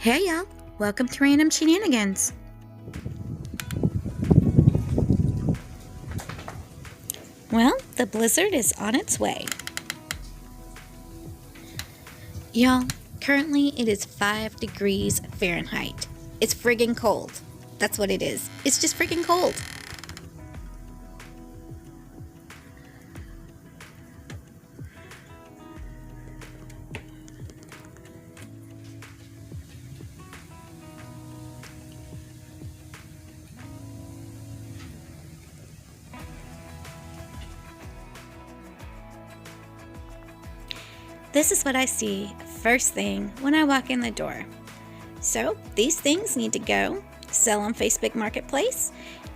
Hey y'all, welcome to Random Shenanigans. Well, the blizzard is on its way. Y'all, currently it is 5 degrees Fahrenheit. It's friggin' cold. That's what it is. It's just friggin' cold. This is what I see first thing when I walk in the door. So these things need to go, sell on Facebook Marketplace,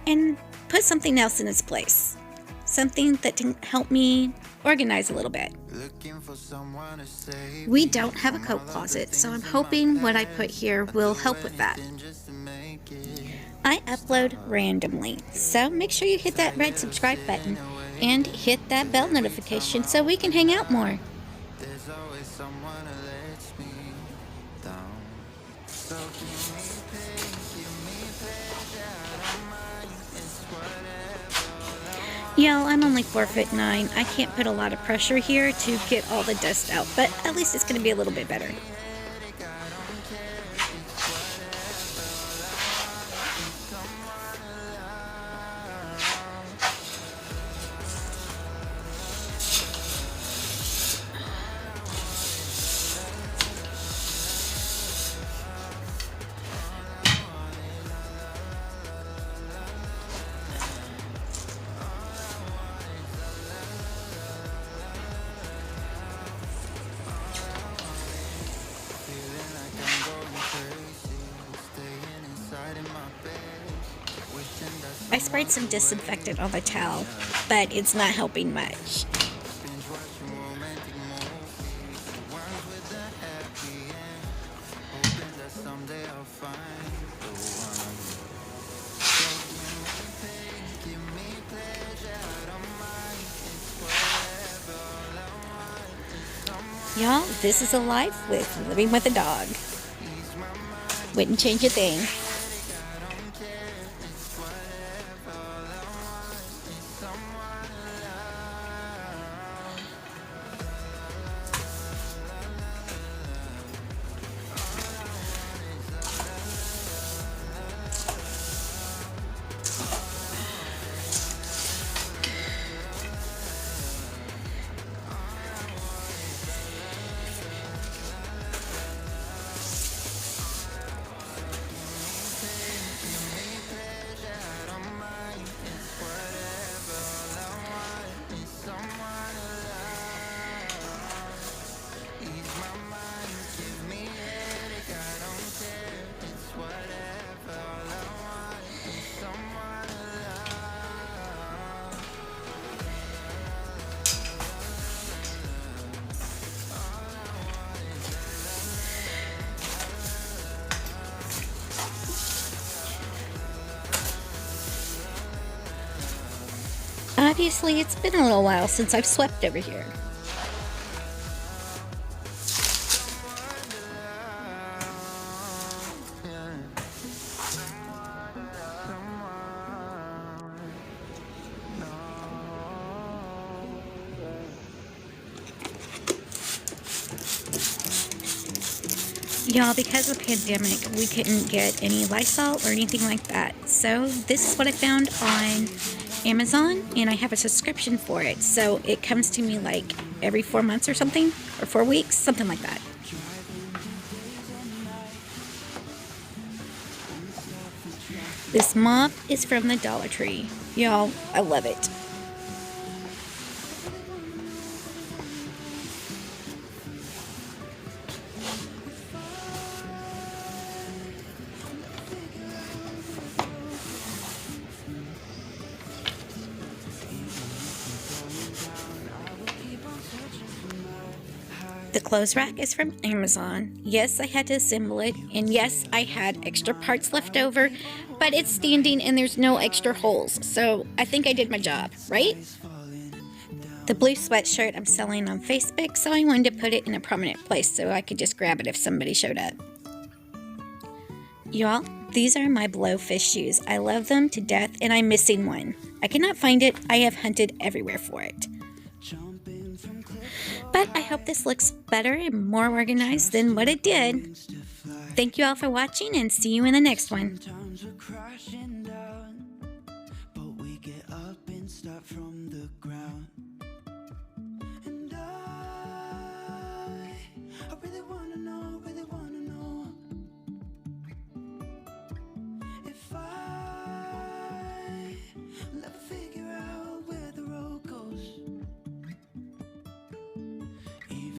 and put something else in its place. Something that can help me organize a little bit. We don't have a coat closet, so I'm hoping what I put here will help with that. I upload randomly, so make sure you hit that red subscribe button and hit that bell notification so we can hang out more. There's always someone who lets me down. So give me pleasure, I don't mind. It's whatever. Y'all, I'm only 4'9". I can't put a lot of pressure here to get all the dust out, but at least it's going to be a little bit better. I sprayed some disinfectant on the towel, but it's not helping much. Y'all, this is a life with living with a dog. Wouldn't change a thing. Obviously, it's been a little while since I've swept over here. Y'all, because of the pandemic, we couldn't get any Lysol or anything like that. So this is what I found on Amazon, and I have a subscription for it. So it comes to me like every 4 months or something, or 4 weeks, something like that. This mop is from the Dollar Tree. Y'all, I love it. The clothes rack is from Amazon. Yes, I had to assemble it, and yes, I had extra parts left over, but it's standing and there's no extra holes, so I think I did my job, right? The blue sweatshirt I'm selling on Facebook, so I wanted to put it in a prominent place so I could just grab it if somebody showed up. Y'all, these are my Blowfish shoes. I love them to death, and I'm missing one. I cannot find it. I have hunted everywhere for it. But I hope this looks better and more organized than what it did. Thank you all for watching, and see you in the next one. Sometimes we're crashing down, but we get up and start from the ground.